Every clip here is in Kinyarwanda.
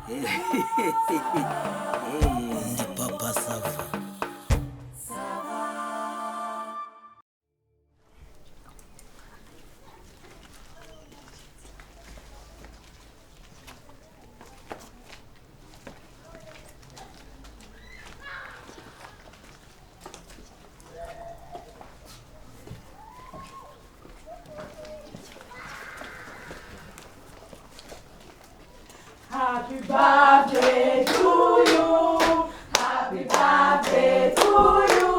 Ndi Papa Sava. Happy birthday to you. Happy birthday to you.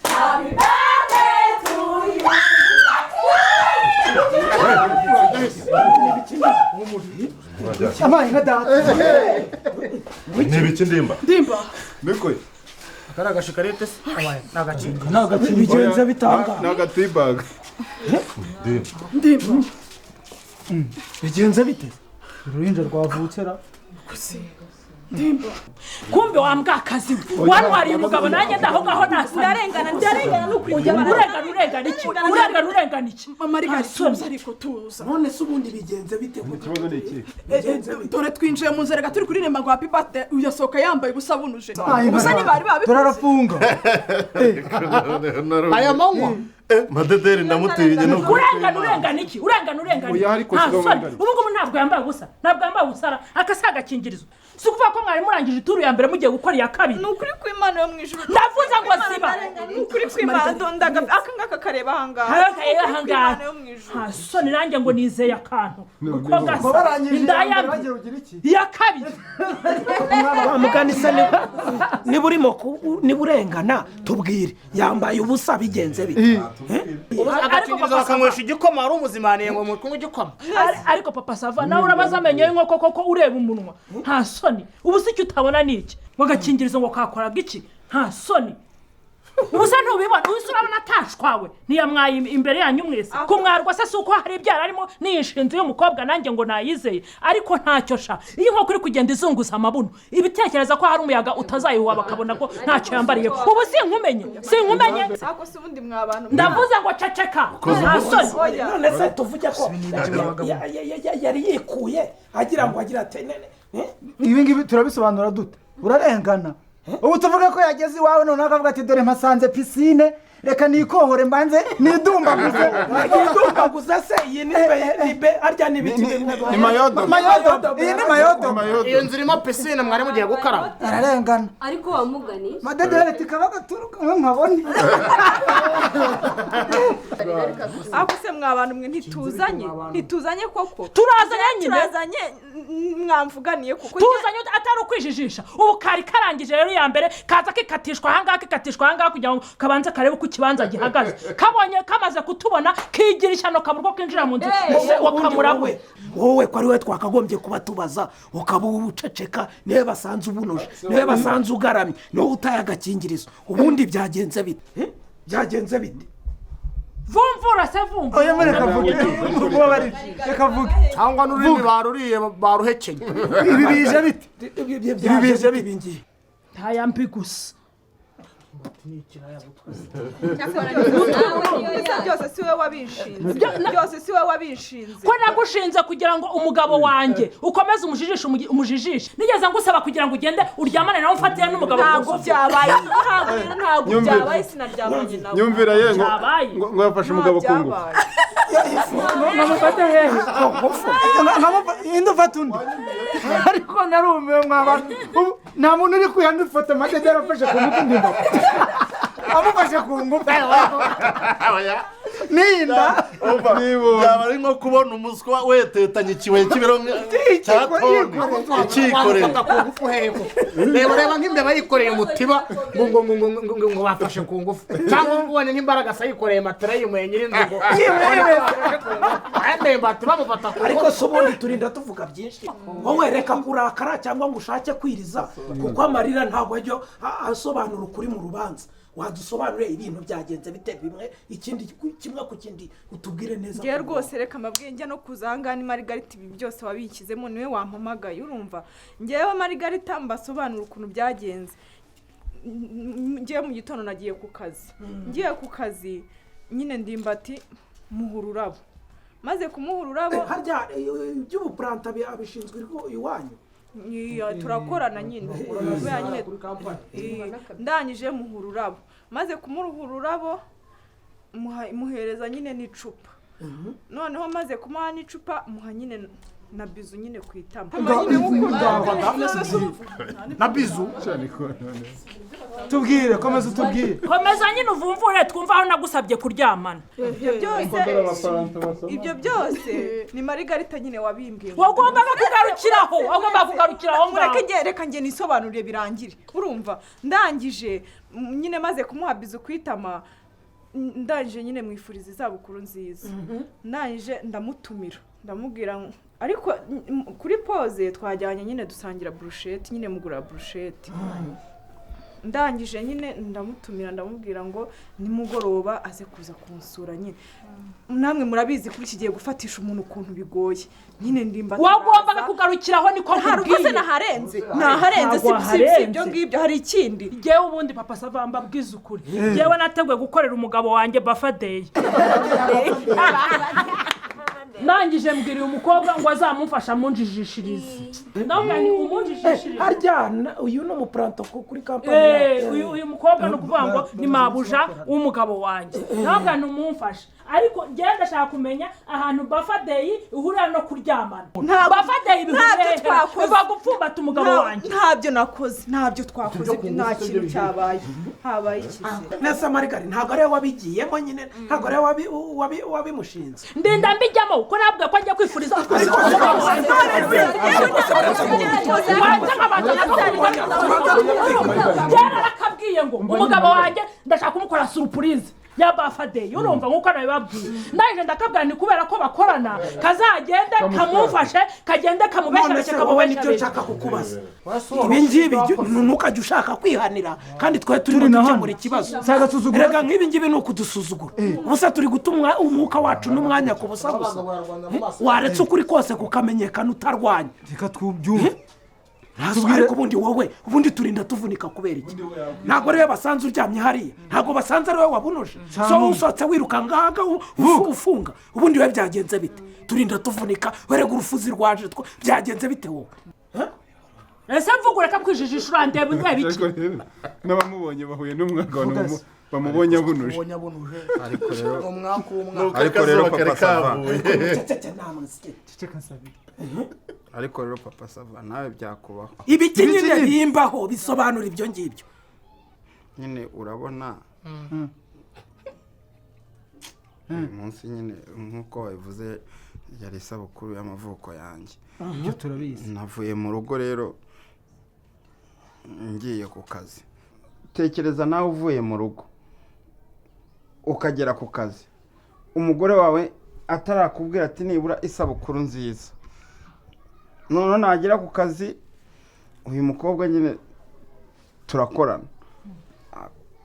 Happy birthday to you. Ama inga da. Ne biçim Dimba? Dimba. Ne koy? Karaga shikarete awaye nagachi bigenza bitanga. Nagatibaga. Dimba. Bigenza bite? Uruhinja rwavutsera. Dimba. Kumbe wambwakazi wanwariye umugabo nanjye ndaho ngaho ndarengana n'ukujya urengana iki mama ari gasubiza ariko tuza None se ubundi bigenze bite? Ikibazo ni iki? dore twinjiye mu nzira turi kuririmba ngo happy birthday uyasohoka yambaye ubusa bunuje ubusa ntibari babi Turarafunga. Aya manywa. Madederi ndamutiye no. urengana iki Oya, ariko sigaho ngari. ubu ngubu ntabwo yambaye ubusa usara akasaga kingirizo si ukuvuga ko mwari murangije ituru ya mbere mugiye gukora iya kabiri ni ukuri kw'Imana yo mu ijuru ndavuze ngo ziba ni ukuri kw'Imana ndondaga akangaka kareba ahangaha ahangaha nta soni nanjye ngo nizeye akantu uko gasa indayambi iya kabiri Wamuganisa niba urimo niburengana tubwire yambaye ubusa bigenze bite. Agakingirizo bakanywesha igikoma ari umuzimaniye ngo mu kunywa igikoma. ariko Papa Sava nawe urabaza amenyo y'inkoko koko ureba umunwa nta soni ubu se icyo utabona ni iki wagakingirizo ngo kakoraga iki nta soni ubu se ntubibona ubu urabona atashwawe ntiyamwaye imbere yanyu mwese kumwarwa se si uko hari ibyara arimo niyishinze y'umukobwa nanjye ngo nayizeye ariko ntacyo sha iyo inkoko iri kugenda izunguza amabuno ibitekereza ko hari umuyaga utazayihuha bakabona ko ntacyo yambariye ubu sinkumenye ako se ubundi mwabantu ndavuze ngo ceceka nta soni None se tuvuge ko yari yikuye agira ngo agira ati Ibi ngibi turabisobanura dute? Urarengana. Ubu tuvuga ko yageze iwawe none akavuga ati dore mpasanze piscine reka nikohore mbanze nidumbaguza se iyi nibe arya n'ibiti bimwe Ni mayodo. iyi ni mayodo. Iyo nzira irimo pisine mwari mugiye gukaraba. Ararengana. ariko wamugani Madedere tikabaga turuka nkabone. ako se mwabantu mwe ntituzanye koko turazanye mwamvuganiye kuko tuzanye atari ukwijijisha ubu kari karangije rero ya mbere kaza kikatishwa ahangaha kugira ngo kabanze karebe uko ikibanza gihagaze kabonye kamaze kutubona kigira ishyano kaburwa kwinjira mu nzu wakamurawe wowe ko ari we twakagombye kuba tubaza ukaba ubuceceka niwe basanze ubunuje niwe basanze ugaramye niwe utaye agakingirizo ubundi byagenze bite byagenze bite vumvura se vumvura Oya mere kavuge. Reka vuge. Cyangwa n'ururimi baruriye baruhekenye. Ibi bije bite? byaje bite ntayambi gusa byose si we wabishinze ko nagushinze kugira ngo umugabo wanjye ukomeze umujijishe nigeze ngusaba kugira ngo ugende uryamane nawe ufatire n'umugabo ntabwo byabaye sinaryamanye nawe Nyumvira ye ngo yafashe umugabo ku ngufu. namufata hehe Indufata undi. Ariko narumiwe mw'abantu. Nta muntu uri kuyandufata Madedere afashe ku ngufu ndimba. Amufashe ku ngufu. Ninda. Byaba ari nko kubona umuswa wetetanye ikibuye cy'ibiro cya tone ikikoreye. Reba nk'imbeba yikoreye umutiba ngo bafashe ku ngufu. Cyangwa ubone nk'imbaraga se yikoreye matera yimuye nyirinzu ngo bamufata ku ngufu. ariko se ubundi turinda tuvuga byinshi wowe reka kurakara cyangwa ngo ushake kwiriza kuko amarira ntabwo ajya asobanura ukuri mu rubanza wadusobanurire ibintu byagenze bite bimwe ikindi kimwe ku kindi utubwire neza ngiye rwose reka amabwenge no kuzangana Margarita ibi byose wabikizemo niwe wampamagaye urumva ngewe Margarita mbasobanura ukuntu byagenze ngiye mu gitondo nagiye ku kazi nyine ndimbati muhururabo maze kumuhururabo harya by'ubuplanta abishinzwe iwanyu turakorana nyine ndangije muha ururabo maze kumuha ururabo muhereza nyine n'icupa noneho maze kumuha n'icupa muha nyine na bizu nyine ku itama na bizu tubwire komeza utubwire komeza nyine uvumvure twumva aho nagusabye kuryamana ibyo byose ni Marigarita nyine wabimbwiye wagombaga kugarukiraho reka njye nisobanurire birangire urumva ndangije nyine maze kumuha bizu ku itama ndangije nyine mwifuriza izabukuru nziza ndangije ndamutumira ndamubwira ariko kuri pose twajyanye nyine dusangira brushette nyine mugura brushette ndangije nyine ndamutumira ndamubwira ngo nimugoroba aze kuza kunsura nyine namwe murabizi kuri kigiye gufatisha umuntu ukuntu bigoye nyine ndimba wagombaga kugarukiraho niko nkubwiye naharenze si ibyo ngibyo hari ikindi jewe ubundi papa Sava mbabwiza ukuri jewe nateguye gukorera umugabo wanjye birthday ndangije mbwiriye umukobwa ngo azamufasha munjijishirize ndabona ni umunjijishirize harya uyu no mupranto kuri company uyu mukobwa no kuvuga ngo ni mabuja w'umugabo wanjye ndabona ni umumfasha ariko njye ndashaka kumenya ahantu birthday ihurira no kuryamana birthday biva gupfumbata umugabo wanjye ntabyo twakoze nta kintu cyabaye habaye ikize nesa Marigari ntabwo ari wabigiyemo nyine ntabwo ari wabimushinze ndenda mbijyamo ko nabwo ko njya kwifuriza yarakabwiye ngo umugabo wanjye ndashaka kumukora surprise ya birthday urumva nkuko nabibabwiye ndaje ndakabwira ni kubera ko bakorana kazagende kamufashe kagende kamubeshereshe kamuwe nibyo nshaka kukubaza ibi ngibi ntukajya ushaka kwihanira kandi twe turi gukemura ikibazo rega nk'ibi ngibi ni ukudusuzugura ubusa turi gutuma umwuka wacu n'umwanya ku busa gusa waretse ukuri kose kukamenyekana utarwanya reka twubyumve ariko ubundi turinda tuvunika kubera iki ntabwo rero basanze uryamye hariya ntabwo basanze ari wowe wabunuje so usotse wiruka ngaga ufunga ubundi we byagenze bite turinda tuvunika werega urufuzi rwaje byagenze bite wowe ese mvuga ureka kwijijisha urandeba intebe iki n'abamubonye bahuye n'umwaka bamubonye abunuje ariko rero papa Sava ariko rero papa Sava nawe byakubaho ibiki nyine bimbaho bisobanura ibyo ngibyo nyine urabona uyu munsi nyine nk'uko wabivuze yari isabukuru y'amavuko yanjye ibyo turabizi navuye mu rugo rero ngiye ku kazi tekereza nawe uvuye mu rugo ukagera ku kazi umugore wawe atarakubwira ati nibura isabukuru nziza none nagera ku kazi uyu mukobwa nyine turakorana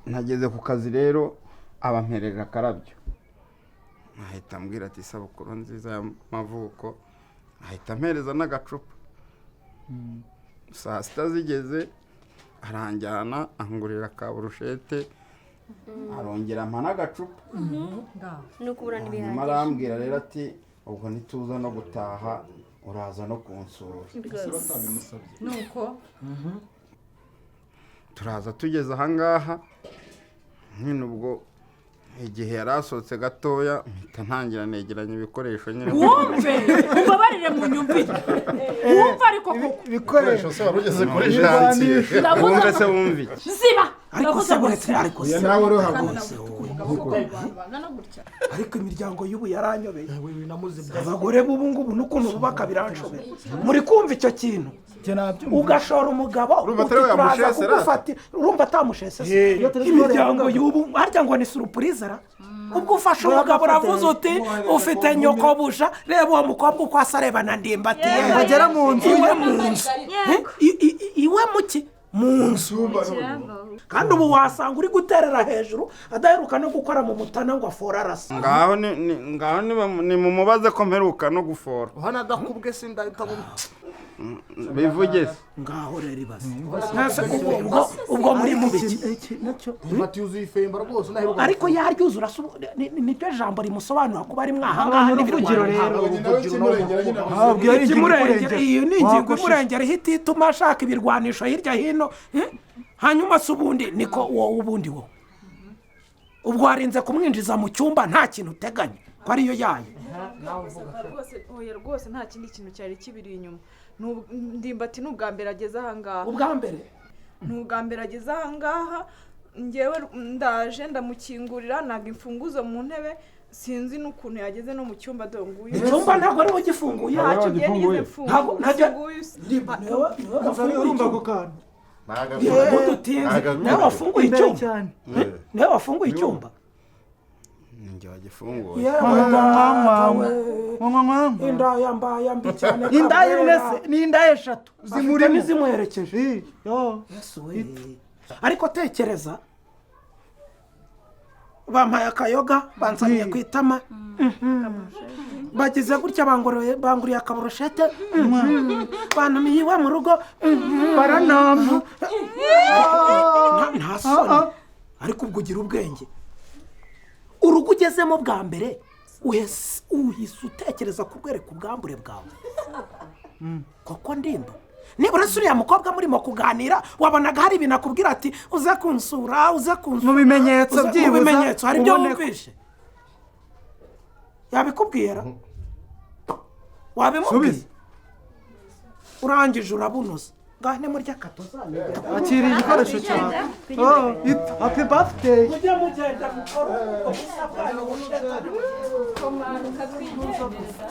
nageze ku kazi rero abamperera akarabyo ahita ambwira ati isabukuru nziza y'amavuko ahita ampereza n'agacupa saa sita zigeze aranjyana angurira ka burushete arongera ampa n'agacupa nyuma arambwira rero ati ubwo ntituza no gutaha uraza no kunsura nuko turaza tugeze ahangaha nyine ubwo igihe yari asohotse gatoya mpita ntangira negeranya ibikoresho nyine wumve ubabarire mu nyumvire wumve ariko ibikoresho se wari ugeze kuri jantiye wumve se wumve iki ziba ariko se buretse ariko se nawe uruhagurutse ariko imiryango y'ubu yaranyobeye abagore b'ubu ngubu n'ukuntu bubaka biranshobera muri kumva icyo kintu ugashora umugabo turaza kugufatira urumva atamushese se imiryango y'ubu harya ngo ni surprise ra ubwo ufashe umugabo uravuze uti ufite nyokobusha reba uwo mukobwa uko asa arebana ndimbati agera mu nzu iwe muki mu nzu kandi ubu wasanga uri guterera hejuru adaheruka no gukora mu mutana ngo afora arasa ngaho ni mumubaze ko mperuka no gufora uhana adakubwe sindahita bivuge se ngaho rero ibaze ubwo muri mu biki nacyo mati yuzuye ifemba rwose ndaheruka ariko yaryuzura niryo jambo rimusobanura kuba ari mwahangaha uruvugiro rero ikimurengera iyo ni ingingo imurengera ihita ituma ashaka ibirwanisho hirya hino hanyuma se ubundi niko wowe ubundi wowe ubwo warinze kumwinjiza mu cyumba nta kintu uteganya ko ariyo yayo rwose nta kindi kintu cyari kibiri inyuma ndimbati ni ubwa mbere ageze ahangaha ubwa mbere ni ubwa mbere ageze ahangaha ngewe ndaje ndamukingurira ntabwo imfunguzo mu ntebe sinzi n'ukuntu yageze no mu cyumba donguye icyumba ntabwo ariwe gifunguye ntacyo gihe nigeze mfunguye urumva ako kantu niwe wafunguye icyumba niwe wafunguye icyumba ninjye wagifunguye indaya mbaya mbi cyane indaya imeze ni indaya eshatu zimurimo n'izimuherekeje yesu we ariko tekereza bampaye akayoga bansaniye ku itama bagize gutya banguriye akaburushete bantumiye iwe mu rugo baranama nta soni ariko ubwo ugira ubwenge urugo ugezemo bwa mbere uhise utekereza kurwereka ubwambure bwawe koko ndimba nibura se uriya mukobwa murimo kuganira wabonaga hari ibintu akubwira ati uze kunsura mu bimenyetso byibuza mu bimenyetso hari ibyo wumvishe yabikubwira wabimubwiye urangije urabunoza ngaho ni murya katuzanye akiriye igikoresho cyawe happy birthday mujye mugenda mukora ubusa bwanyu busheta komanda ukatwigendeza